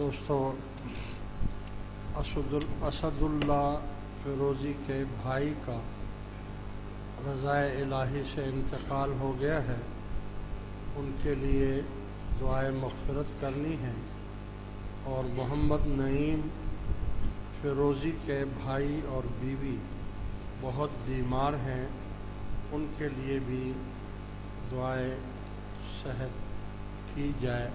دوستو، اسد اللہ فیروزی کے بھائی کا رضائے الہی سے انتقال ہو گیا ہے۔ ان کے لیے دعائے مغفرت کرنی ہے، اور محمد نعیم فیروزی کے بھائی اور بیوی بہت بیمار ہیں، ان کے لیے بھی دعائے صحت کی جائے۔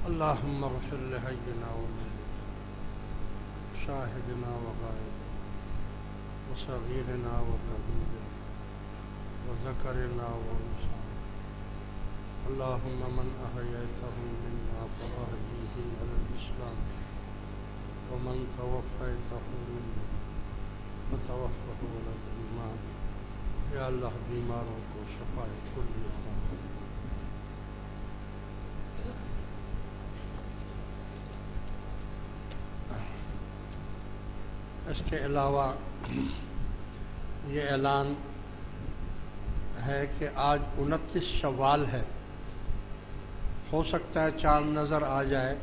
اللہم اغفر لحینا ومیتنا شاہدنا وغائبنا وصغیرنا وکبیرنا وذکرنا وانثانا، اللہم من احییتہ منا فاحیہ علی الاسلام ومن توفیتہ منا فتوفہ علی الایمان۔ یا اللہ بیماروں کو شفائے کلی عطا فرما۔ اس کے علاوہ یہ اعلان ہے کہ آج 29 شوال ہے، ہو سکتا ہے چاند نظر آ جائے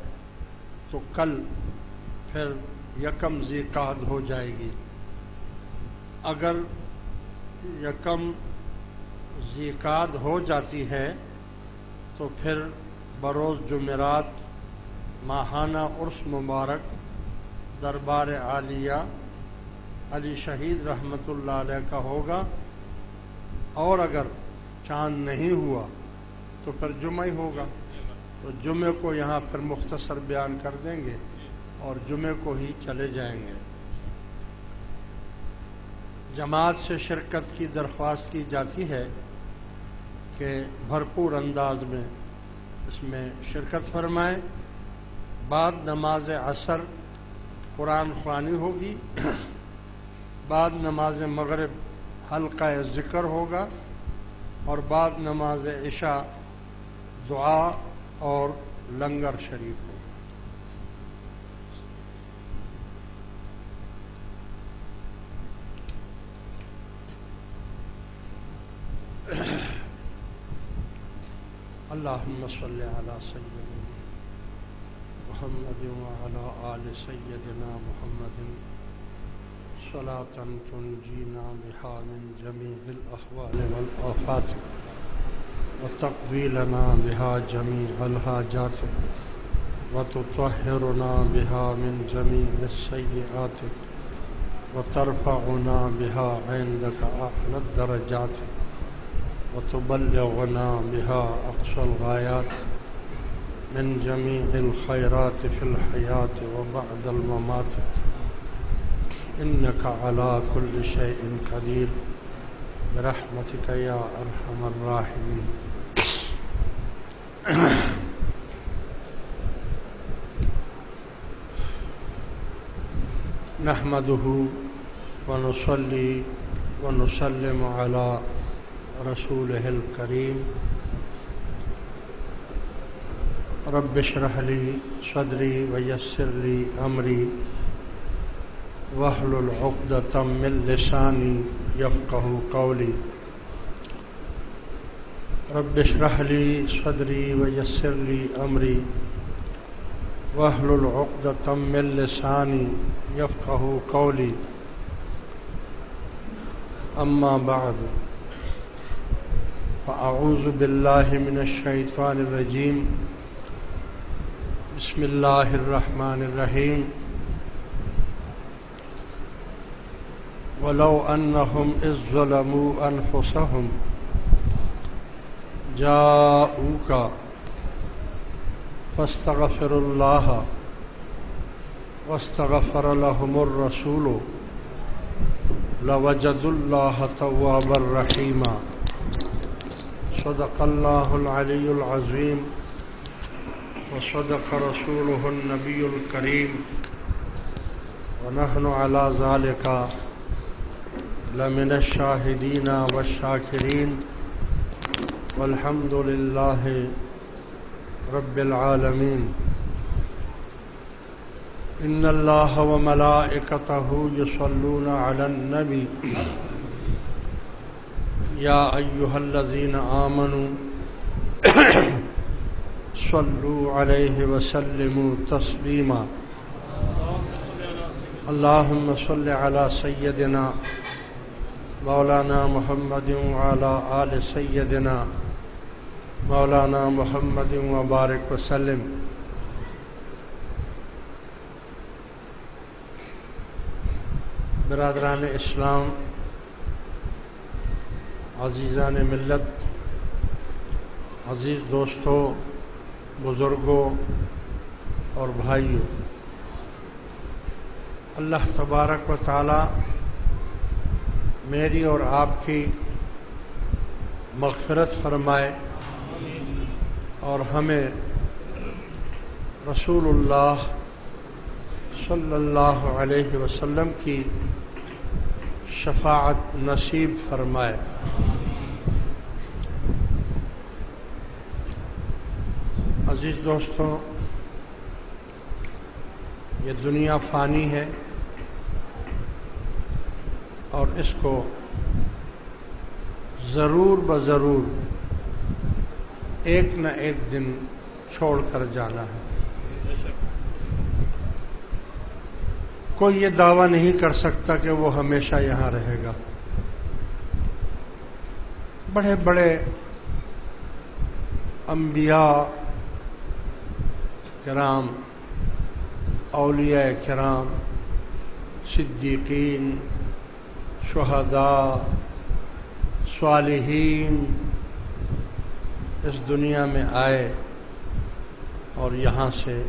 تو کل پھر 1 ذی القعدہ ہو جائے گی۔ اگر 1 ذی القعدہ ہو جاتی ہے تو پھر بروز جمعرات ماہانہ عرس مبارک دربار عالیہ علی شہید رحمۃ اللہ علیہ کا ہوگا، اور اگر چاند نہیں ہوا تو پھر جمعہ ہی ہوگا۔ تو جمعے کو یہاں پھر مختصر بیان کر دیں گے اور جمعے کو ہی چلے جائیں گے۔ جماعت سے شرکت کی درخواست کی جاتی ہے کہ بھرپور انداز میں اس میں شرکت فرمائیں۔ بعد نماز عصر قرآن خوانی ہوگی، بعد نماز مغرب حلقہ ذکر ہوگا، اور بعد نماز عشاء دعا اور لنگر شریف ہوگا۔ اللہم صلی علی سیدنا محمد وعلی آل سیدنا محمد صلاۃ تنجینا بہا من جمیع الاحوال والآفات وتقضی لنا بہا جمیع الحاجات وتطہرنا بہا من جمیع السیئات وترفعنا بہا عندک اعلی الدرجات وتبلغنا بها أقصى الغايات من جميع الخيرات في الحياة وبعد الممات، إنك على كل شيء قدير برحمتك يا أرحم الراحمين۔ نحمده ونصلي ونسلم على رسوله الكريم۔ رب اشرح لي صدري ويسر لي أمري واحلل عقدة من لساني يفقهوا قولي۔ رب اشرح لي صدري ويسر لي أمري واحلل عقدة من لساني يفقهوا قولي۔ أما بعد، فأعوذ بالله من الشيطان الرجيم، بسم الله الرحمن الرحيم۔ ولو أنهم إذ ظلموا أنفسهم جاءوك فاستغفروا الله واستغفر لهم الرسول لوجدوا الله توابا رحيما۔ صدق الله العلي العظيم وصدق رسوله النبي الكريم، ونحن على ذلك لمن الشاهدين والشاكرين، والحمد لله رب العالمين۔ إن الله وملائكته يصلون على النبي يا أيها الذين آمنوا صلوا علیہ وسلموا تسلیما اللہم صل علی سیدنا مولانا محمد وعلی آل سیدنا مولانا محمد وبارک وسلم۔ برادران اسلام، عزیزان ملت، عزیز دوستوں، بزرگوں اور بھائیوں، اللہ تبارک و تعالی میری اور آپ کی مغفرت فرمائے اور ہمیں رسول اللہ صلی اللہ علیہ وسلم کی شفاعت نصیب فرمائے۔ عزیز دوستوں، یہ دنیا فانی ہے اور اس کو ضرور بضرور ایک نہ ایک دن چھوڑ کر جانا ہے۔ کوئی یہ دعویٰ نہیں کر سکتا کہ وہ ہمیشہ یہاں رہے گا۔ بڑے بڑے انبیاء کرام، اولیاء کرام، صدیقین، شہداء، صالحین اس دنیا میں آئے اور یہاں سے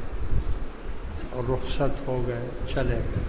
رخصت ہو گئے، چلے گئے۔